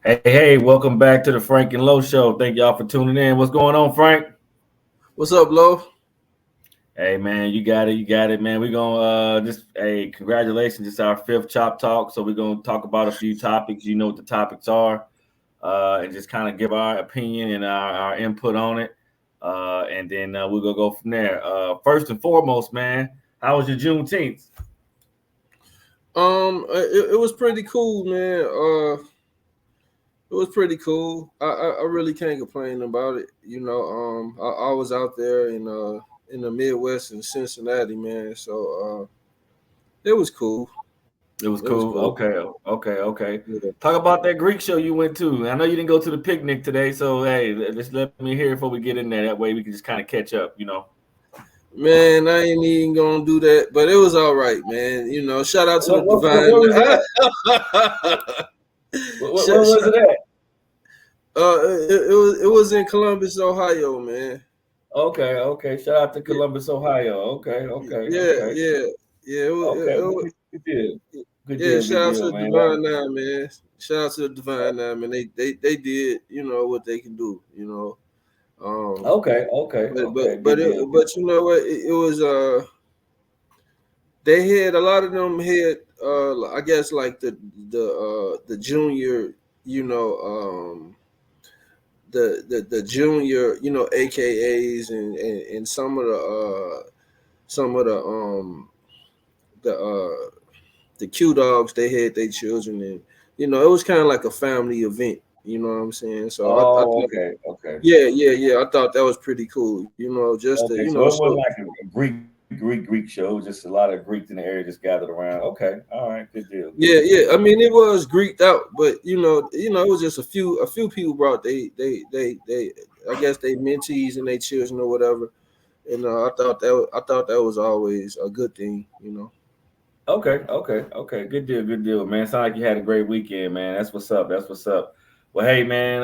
Hey, welcome back to the Frank and Low Show. Thank y'all for tuning in. What's going on, Frank? What's up, Lo? Hey, man, you got it, man. We're gonna just hey, congratulations. It's our fifth Chop Talk, so we're gonna talk about a few topics. You know what the topics are, and just kind of give our opinion and our input on it, and then we're gonna go from there. First and foremost, man, how was your Juneteenth? It was pretty cool, man. It was pretty cool. I really can't complain about it. I was out there in the Midwest in Cincinnati, man. So it was cool. It was It was cool. cool. Okay. Yeah. Talk about that Greek show you went to. I know you didn't go to the picnic today, so hey, just let me hear before we get in there. That way we can just kind of catch up. Man, I ain't even gonna do that, but it was all right, man. Shout out to the Where divine. was it at? Where Shout, was shout, it at? it was in Columbus, Ohio, man. Okay. Shout out to Yeah, Columbus, Ohio. Okay. yeah, yeah, yeah. Okay. Well, good deal. Yeah, shout Good out to deal, the man. Divine Nine, man. Shout out to the Divine Nine, man. They did, what they can do. Um, Okay. but Good deal. but you know what? It was they had a lot of them had I guess like the junior, you know, the junior, AKAs and some of the Q dogs, they had their children, and it was kind of like a family event. You know what I'm saying? So I Oh, thought, okay. yeah. I thought that was pretty cool. Just to Okay, so it wasn't like a Greek show. It was just a lot of Greeks in the area just gathered around. Okay, all right, good deal. yeah. I mean, it was Greeked out, but it was just a few people brought they I guess they mentees and they children or whatever. And I thought that was always a good thing. Okay. Good deal, man. Sound like you had a great weekend, man. That's what's up. Well, hey, man,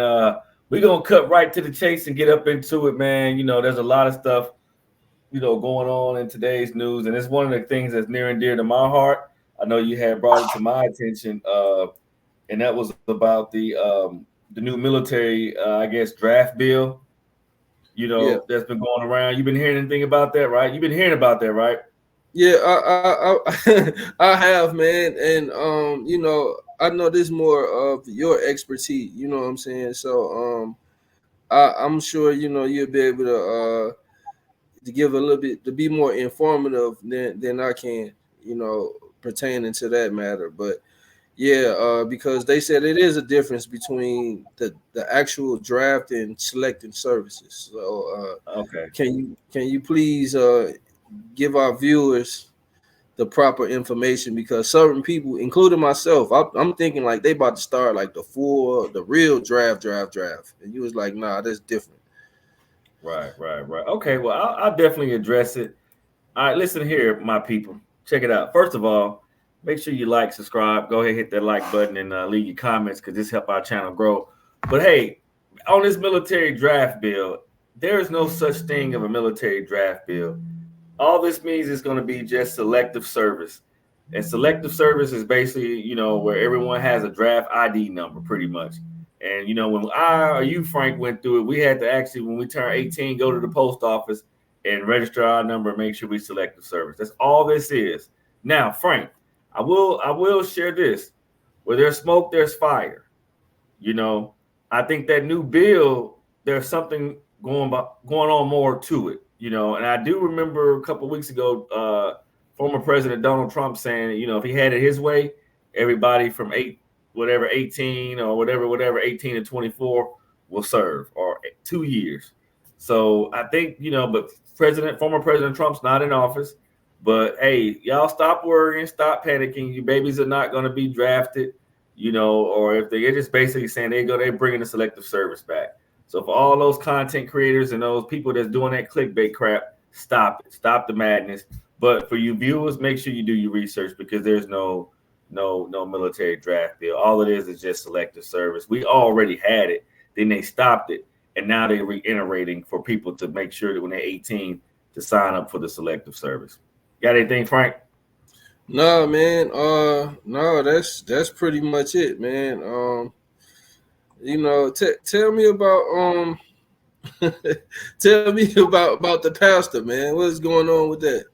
we're gonna cut right to the chase and get up into it, man. There's a lot of stuff, going on in today's news, and it's one of the things that's near and dear to my heart. I know you had brought it to my attention, and that was about the new military, I guess, draft bill. Yeah. That's been going around. You've been hearing anything about that, right? You've been hearing about that, right? Yeah, I have, man, and I know this more of your expertise. You know what I'm saying? So I'm sure you'll be able to give a little bit to be more informative than I can, pertaining to that matter. But yeah, because they said it is a difference between the actual draft and selecting services. So Okay. can you please give our viewers the proper information, because certain people, including myself, I'm thinking like they about to start like the real draft, and you was like, nah, that's different. Right. Okay, well, I'll definitely address it. All right, listen here, my people. Check it out. First of all, make sure you like, subscribe. Go ahead, hit that like button, and leave your comments because this help our channel grow. But hey, on this military draft bill, there is no such thing of a military draft bill. All this means is going to be just selective service. And selective service is basically, where everyone has a draft ID number pretty much. And, when I or you, Frank, went through it, we had to actually, when we turned 18, go to the post office and register our number and make sure we selective service. That's all this is. Now, Frank, I will share this. Where there's smoke, there's fire. You know, I think that new bill, there's something going on more to it. And I do remember a couple of weeks ago, former President Donald Trump saying, if he had it his way, everybody from 18 or whatever 18 to 24 will serve or 2 years. So I think but former President Trump's not in office. But hey, y'all stop worrying, stop panicking. Your babies are not going to be drafted, or if they're just basically saying they're bringing the selective service back. So for all those content creators and those people that's doing that clickbait crap, stop it, stop the madness. But for you viewers, make sure you do your research because there's no military draft bill. All it is just selective service. We already had it, then they stopped it, and now they're reiterating for people to make sure that when they're 18 to sign up for the selective service. Got anything, Frank? No, man. No, that's pretty much it, man. You know, tell me about tell me about the pastor, man. What's going on with that?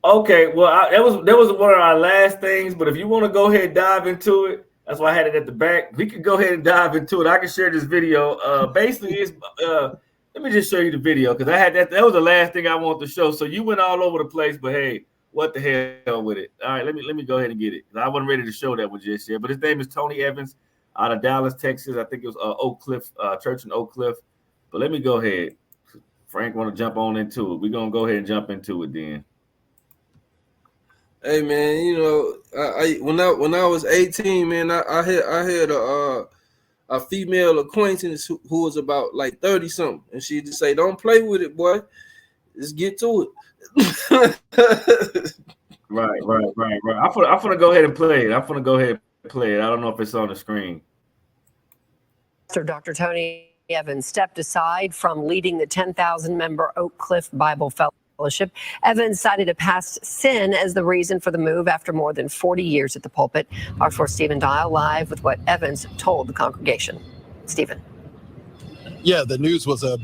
Okay, well, that was one of our last things. But if you want to go ahead and dive into it, that's why I had it at the back. We could go ahead and dive into it. I can share this video. Basically, it's let me just show you the video because I had that. That was the last thing I wanted to show. So you went all over the place, but hey, what the hell with it? All right, let me go ahead and get it. I wasn't ready to show that one just yet. But his name is Tony Evans out of Dallas, Texas. I think it was Oak Cliff Church in Oak Cliff. But let me go ahead. Frank want to jump on into it. We're gonna go ahead and jump into it then. Hey man, you know, when I was 18, man, I had a female acquaintance who was about like 30 something, and she just say, "Don't play with it, boy. Just get to it." Right. I'm gonna go ahead and play it. I don't know if it's on the screen. Dr. Tony Evans stepped aside from leading the 10,000 member Oak Cliff Bible Fellowship. Evans cited a past sin as the reason for the move after more than 40 years at the pulpit. Fox 4 Stephen Dial live with what Evans told the congregation. Stephen. Yeah, the news was a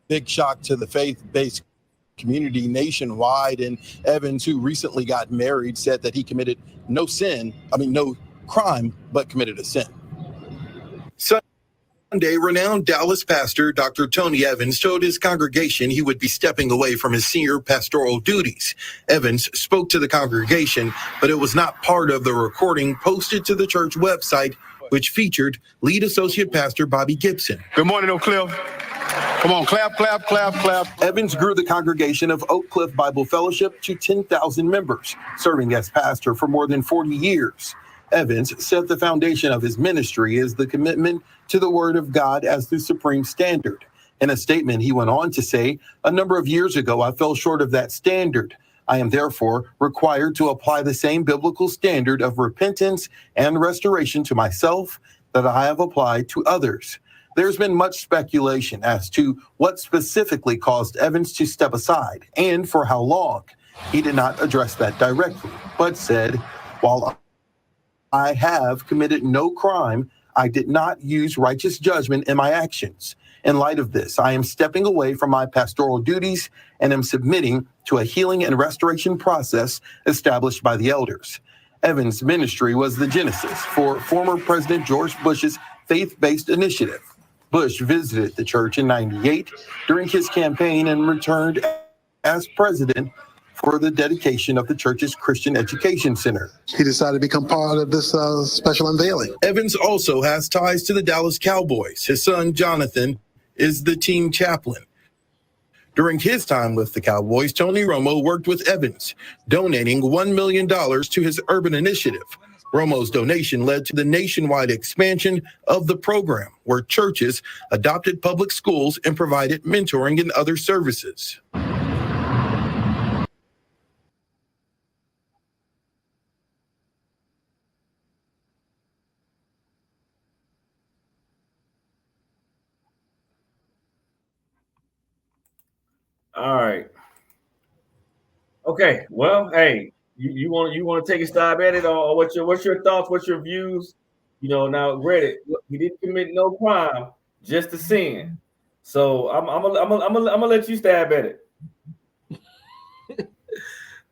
big shock to the faith-based community nationwide. And Evans, who recently got married, said that he committed no crime, but committed a sin. Sunday, renowned Dallas pastor Dr. Tony Evans told his congregation he would be stepping away from his senior pastoral duties. Evans spoke to the congregation, but it was not part of the recording posted to the church website, which featured lead associate pastor Bobby Gibson. Good morning, Oak Cliff. Come on, clap, clap, clap, clap. Evans grew the congregation of Oak Cliff Bible Fellowship to 10,000 members, serving as pastor for more than 40 years. Evans said the foundation of his ministry is the commitment to the Word of God as the supreme standard. In a statement, he went on to say, "A number of years ago, I fell short of that standard. I am therefore required to apply the same biblical standard of repentance and restoration to myself that I have applied to others." There's been much speculation as to what specifically caused Evans to step aside and for how long. He did not address that directly, but said, "While I have committed no crime, I did not use righteous judgment in my actions. In light of this, I am stepping away from my pastoral duties and am submitting to a healing and restoration process established by the elders." Evans' ministry was the genesis for former President George Bush's faith-based initiative. Bush visited the church in '98 during his campaign and returned as president for the dedication of the church's Christian Education Center. He decided to become part of this special unveiling. Evans also has ties to the Dallas Cowboys. His son, Jonathan, is the team chaplain. During his time with the Cowboys, Tony Romo worked with Evans, donating $1 million to his urban initiative. Romo's donation led to the nationwide expansion of the program, where churches adopted public schools and provided mentoring and other services. All right. Okay. Well, hey, you want to take a stab at it, or what's your thoughts? What's your views? Now Reddit. He didn't commit no crime, just a sin. So I'm gonna let you stab at it.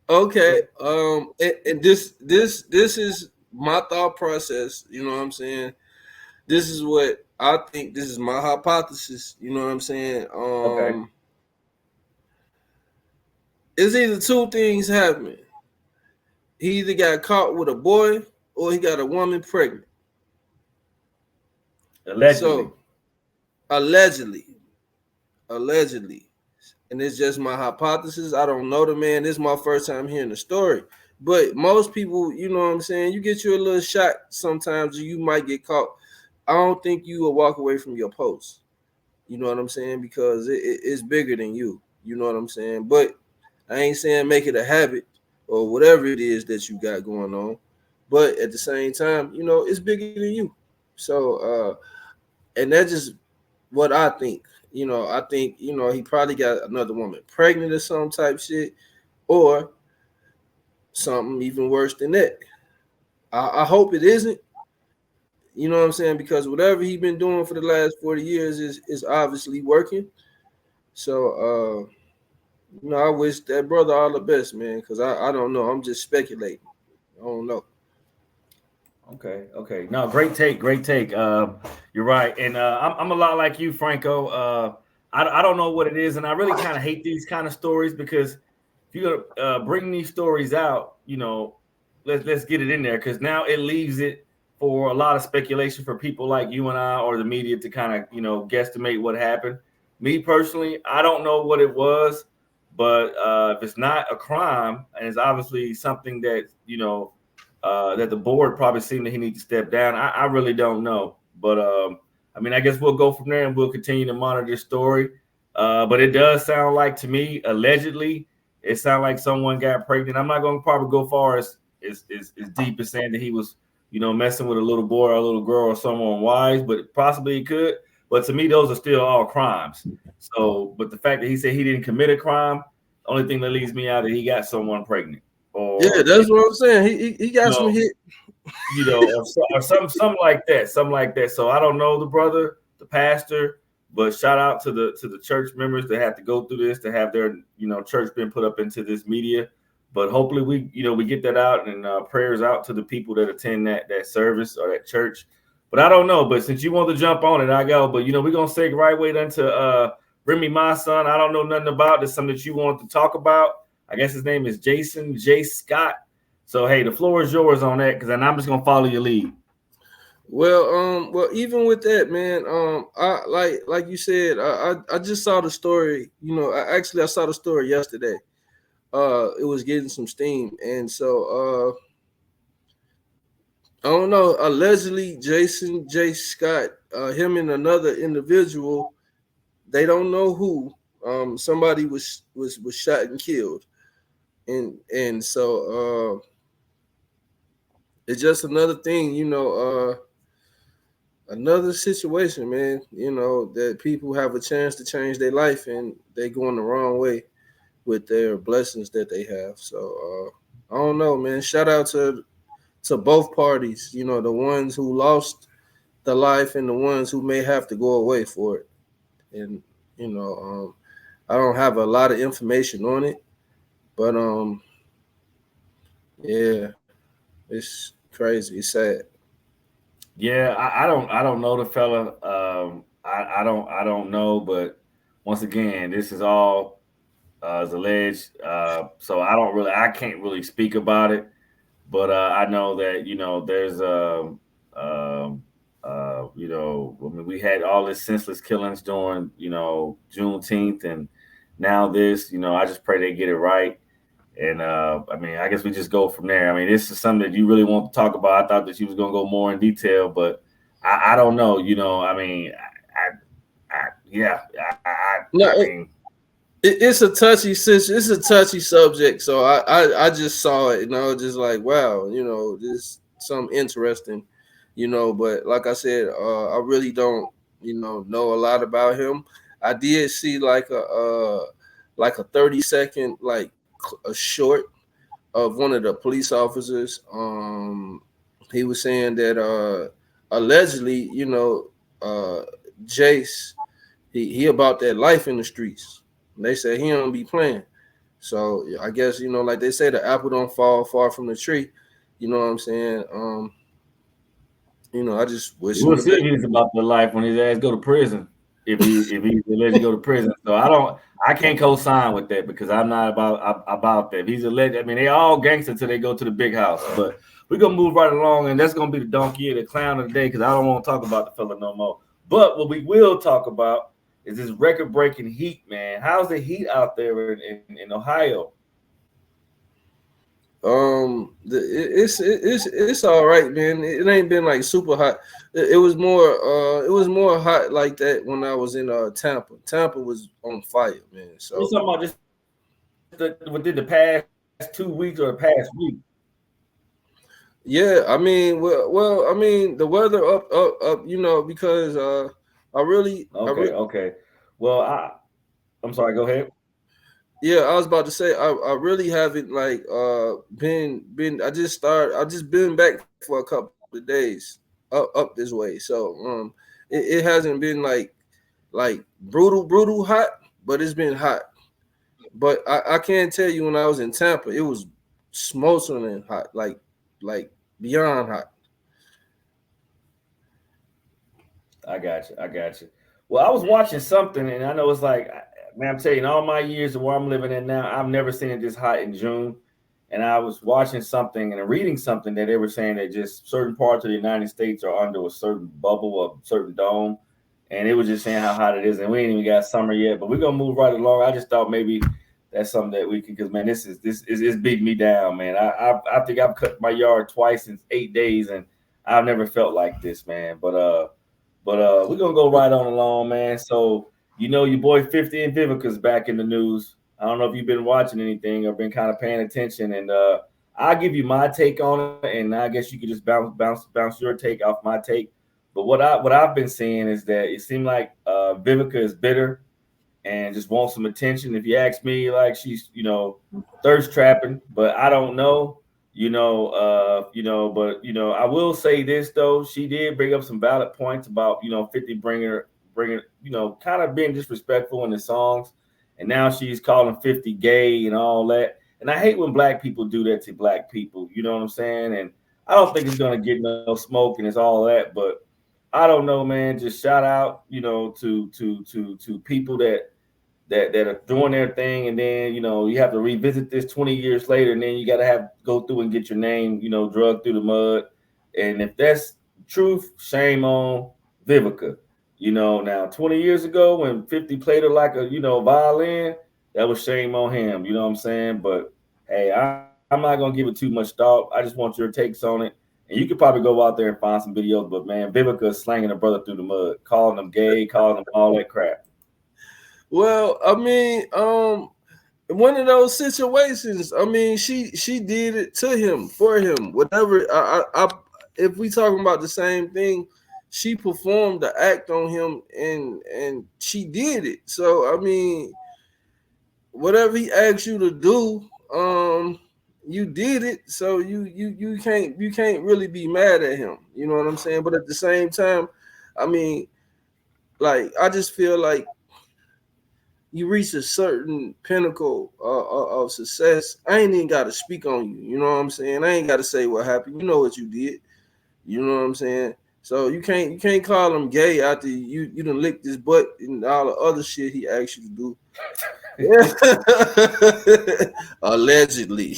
Okay. And this is my thought process. You know what I'm saying? This is what I think. This is my hypothesis. You know what I'm saying? Okay. It's either two things happening. He either got caught with a boy or he got a woman pregnant. Allegedly. So, allegedly. And it's just my hypothesis. I don't know the man. This is my first time hearing the story. But most people, you know what I'm saying, you get you a little shot sometimes, you might get caught. I don't think you will walk away from your post. You know what I'm saying? Because it's bigger than you. You know what I'm saying? But I ain't saying make it a habit or whatever it is that you got going on. But at the same time, it's bigger than you. So, and that's just what I think. I think, he probably got another woman pregnant or some type shit, or something even worse than that. I hope it isn't. You know what I'm saying? Because whatever he been doing for the last 40 years is obviously working. So I wish that brother all the best, man, because I don't know. I'm just speculating. I don't know. Okay. No, great take. You're right, and I'm a lot like you, Franco. I don't know what it is, and I really kind of hate these kind of stories because if you're gonna bring these stories out, let's get it in there because now it leaves it for a lot of speculation for people like you and I or the media to kind of guesstimate what happened. Me personally, I don't know what it was, but if it's not a crime and it's obviously something that that the board probably seemed that he needs to step down. I really don't know, but I guess we'll go from there and we'll continue to monitor this story. But it does sound like to me, allegedly, it sounded like someone got pregnant. I'm not going to probably go far as deep as saying that he was, messing with a little boy or a little girl or someone wise, but possibly he could. But to me, those are still all crimes. So, but the fact that he said he didn't commit a crime, the only thing that leaves me out is he got someone pregnant. Yeah, that's what I'm saying. He got some hit, or something like that. So I don't know the brother, the pastor, but shout out to the church members that have to go through this to have their church been put up into this media. But hopefully we get that out and prayers out to the people that attend that service or that church. But I don't know. But since you want to jump on it, I go. But we're gonna segue right way into Remy Ma son. I don't know nothing about this. Something that you want to talk about. I guess his name is Jason J. Scott. So, hey, the floor is yours on that because I'm just going to follow your lead. Well, even with that, man, I like you said, I just saw the story. I saw the story yesterday. It was getting some steam, and so I don't know. Allegedly, Jason J. Scott, him and another individual, they don't know who. Somebody was shot and killed. And so it's just another thing, another situation, man, that people have a chance to change their life and they going the wrong way with their blessings that they have. So I don't know, man. Shout out to both parties, the ones who lost the life and the ones who may have to go away for it. And I don't have a lot of information on it, but yeah, it's crazy. It's sad. Yeah, I don't know the fella. I don't know, but once again, this is all is alleged. So I can't really speak about it. But I know that there's we had all this senseless killings during Juneteenth, and now this. I just pray they get it right. And I guess we just go from there. This is something that you really want to talk about. I thought that you was going to go more in detail, but I don't know. It's a touchy subject. So I just saw it and I was just like, wow, this something interesting, But like I said, I really don't, know a lot about him. I did see like a 30-second a short of one of the police officers. He was saying that allegedly, Jace, he about that life in the streets. And they say he don't be playing. So I guess like they say, the apple don't fall far from the tree. You know what I'm saying? I just wish we'll see if he's about the life when his ass go to prison. If he's alleged to go to prison, so I can't co-sign with that because I'm not about that. If he's alleged, they all gangster until they go to the big house. But we're gonna move right along, and that's gonna be the donkey, the clown of the day, because I don't want to talk about the fella no more. But what we will talk about is this record-breaking heat, man. How's the heat out there in Ohio? It's all right, man. It ain't been like super hot. It was more hot like that when I was in Tampa. Tampa was on fire, man. So you're talking about just within the past 2 weeks or the past week? Yeah, the weather up, because I really okay. Well, I'm sorry. Go ahead. Yeah, I was about to say I really haven't been I just been back for a couple of days. up this way. So it hasn't been like brutal hot, but it's been hot. But I can't tell you when I was in Tampa, it was smoldering hot, like beyond hot. I got you. Well, I was watching something, and I know it's like, man, I'm telling you, in all my years of where I'm living in now, I've never seen it this hot in June. And I was watching something and reading something that they were saying that just certain parts of the United States are under a certain bubble, a certain dome. And it was just saying how hot it is. And we ain't even got summer yet, but we're going to move right along. I just thought maybe that's something that we can, because, man, this is beating me down, man. I think I've cut my yard twice in 8 days, and I've never felt like this, man. But we're going to go right on along, man. So, your boy 50 and Vivica's back in the news. I don't know if you've been watching anything or been kind of paying attention, and I'll give you my take on it, and I guess you could just bounce your take off my take. But what I've been seeing is that it seemed like Vivica is bitter and just wants some attention. If you ask me, like, she's thirst trapping, but I don't know, but I will say this though, she did bring up some valid points about 50 bringing kind of being disrespectful in the songs. And now she's calling 50 gay and all that. And I hate when black people do that to black people. You know what I'm saying? And I don't think it's going to get no smoke and it's all that. But I don't know, man. Just shout out, to people that are doing their thing. And then, you have to revisit this 20 years later. And then you got to go through and get your name, drugged through the mud. And if that's truth, shame on Vivica. Now 20 years ago when 50 played her like a, violin, that was shame on him. You know what I'm saying? But hey, I'm not going to give it too much thought. I just want your takes on it. And you could probably go out there and find some videos. But man, Vivica is slanging her brother through the mud, calling them gay, calling them all that crap. Well, I mean, one of those situations, I mean, she did it to him, for him, whatever. If we talking about the same thing, she performed the act on him and she did it. So I mean, whatever he asked you to do, you did it. So you can't really be mad at him. You know what I'm saying? But at the same time, I mean, like, I just feel like you reach a certain pinnacle of success. I ain't even got to speak on you. You know what I'm saying? I ain't got to say what happened. You know what you did. You know what I'm saying? So you can't call him gay after you done licked his butt and all the other shit he asked you to do. Allegedly.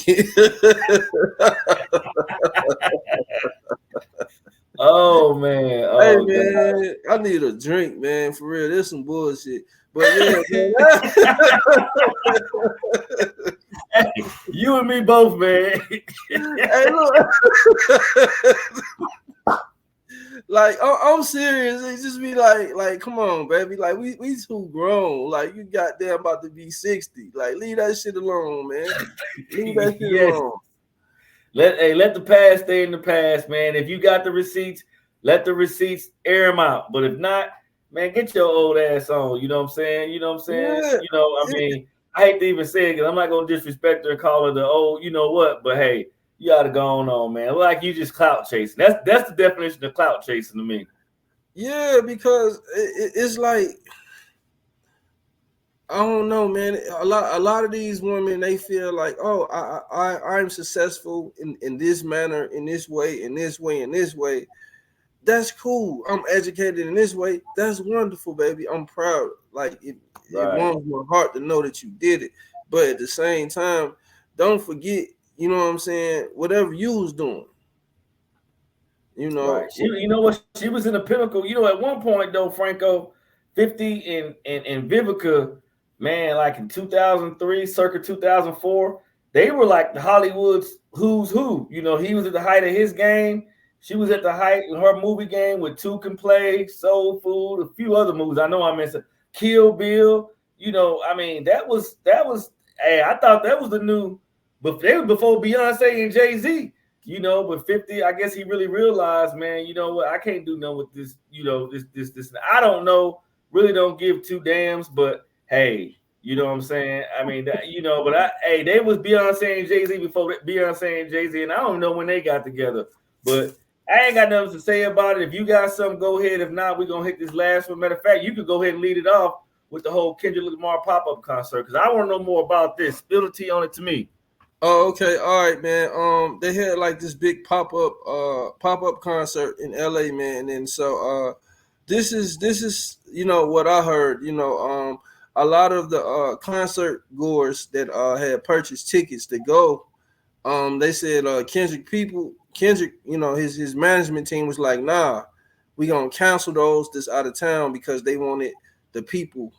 Oh man. Oh, hey man, God. I need a drink, man. For real, there's some bullshit. But yeah, hey, you and me both, man. Hey, look. Like, I'm serious. It just be like, come on, baby. Like, we too grown. Like, you goddamn about to be 60. Like, leave that shit alone, man. Leave that shit alone. Let the past stay in the past, man. If you got the receipts, let the receipts air them out. But if not, man, get your old ass on. You know what I'm saying? Yeah. I mean, I hate to even say it because I'm not gonna disrespect her and call her the old, you know what? But hey, you gotta go on, man. Like, you just clout chasing. That's the definition of clout chasing to me. Yeah, because it's like, I don't know, man. A lot of these women, they feel like, oh, I'm successful in this manner, in this way, in this way, in this way. That's cool. I'm educated in this way. That's wonderful, baby. I'm proud. Like, it warms my heart to know that you did it. But at the same time, don't forget, you know what I'm saying, whatever you was doing. You know, right. You know what? She was in the pinnacle. At one point though, Franco, 50 and Vivica, man, like in 2003, circa 2004, they were like the Hollywood's who's who. He was at the height of his game. She was at the height in her movie game with Two Can Play, Soul Food, a few other movies. I know I missed Kill Bill. I mean, that was. Hey, I thought that was the new. But they were before Beyonce and Jay-Z, but 50, I guess he really realized, man, you know what, I can't do nothing with this, this. I don't know, really don't give two damns, but hey, you know what I'm saying? I mean, they was Beyonce and Jay-Z before Beyonce and Jay-Z, and I don't know when they got together. But I ain't got nothing to say about it. If you got something, go ahead. If not, we're gonna hit this last one. Matter of fact, you could go ahead and lead it off with the whole Kendrick Lamar pop-up concert, because I want to know more about this. Spill the tea on it to me. Oh, okay, all right, man. They had like this big pop-up concert in LA, man, and so this is what I heard. A lot of the concert goers that had purchased tickets to go, they said Kendrick, his management team was like, nah, we gonna cancel those that's out of town, because they wanted the people,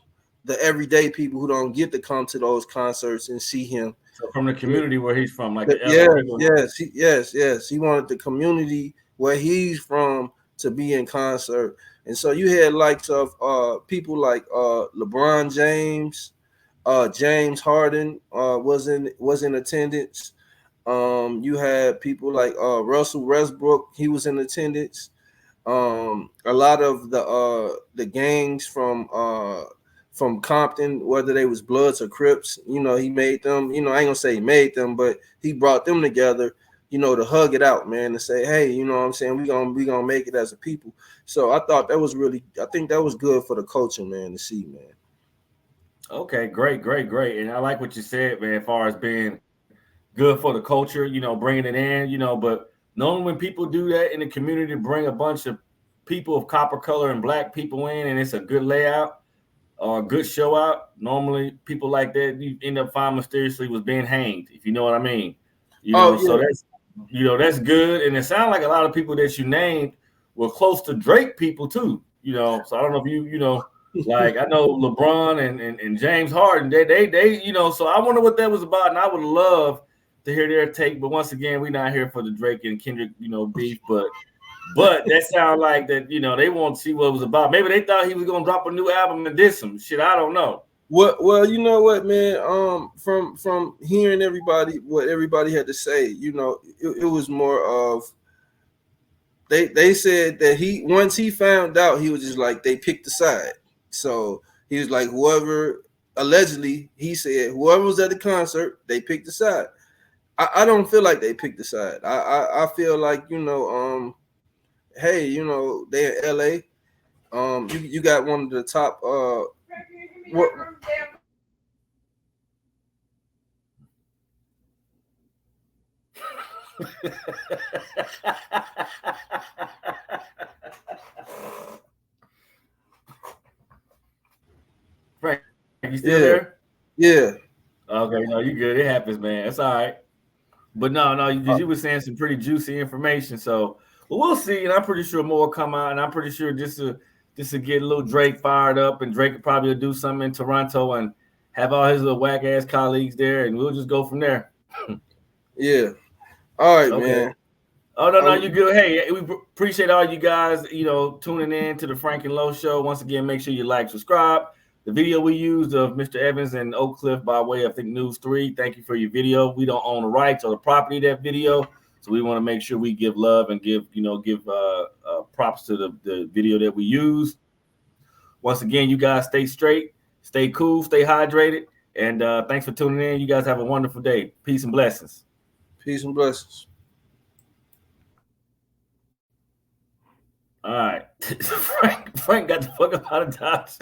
the everyday people who don't get to come to those concerts and see him. So from the community where he's from, like the LA yes. He wanted the community where he's from to be in concert. And so you had likes of people like LeBron James, James Harden was in attendance. You had people like Russell Westbrook, he was in attendance. A lot of the gangs from Compton, whether they was Bloods or Crips, he made them, I ain't gonna say he made them, but he brought them together, to hug it out, man, and say, hey, you know what I'm saying, we gonna make it as a people. So I think that was good for the culture, man, to see, man. Okay, great. And I like what you said, man, as far as being good for the culture, bringing it in, but knowing when people do that in the community, bring a bunch of people of copper color and black people in, and it's a good layout or a good show out, normally people like that, you end up finding mysteriously was being hanged, if you know what I mean. So that's good. And it sounds like a lot of people that you named were close to Drake people too, so I don't know if you like, I know LeBron and James Harden, they so I wonder what that was about, and I would love to hear their take. But once again, we're not here for the Drake and Kendrick, beef, but that sounds like that, they want to see what it was about. Maybe they thought he was gonna drop a new album and diss some shit. I don't know. Well, you know what, man? From hearing what everybody had to say, it was more of they said that once he found out, he was just like, they picked a side. So he was like, whoever allegedly, he said, whoever was at the concert, they picked a side. I don't feel like they picked a side. I feel like, hey, they're in LA. You got one of the top Frank, you still there? Yeah. Okay, no, you good. It happens, man. It's all right. But no, you were saying some pretty juicy information. So we'll see, and I'm pretty sure more will come out, and I'm pretty sure this will get a little Drake fired up, and Drake probably will do something in Toronto and have all his little whack ass colleagues there, and we'll just go from there. Yeah. All right, okay, man. Oh no, you good. Hey, we appreciate all you guys, tuning in to the Frank and Low Show. Once again, make sure you like, subscribe. The video we used of Mr. Evans and Oak Cliff by way of, I think, News 3. Thank you for your video. We don't own the rights or the property of that video, so we want to make sure we give love and give props to the video that we use. Once again, you guys stay straight, stay cool, stay hydrated, and thanks for tuning in. You guys have a wonderful day. Peace and blessings. Peace and blessings. All right. Frank got the fuck up out of Dodge.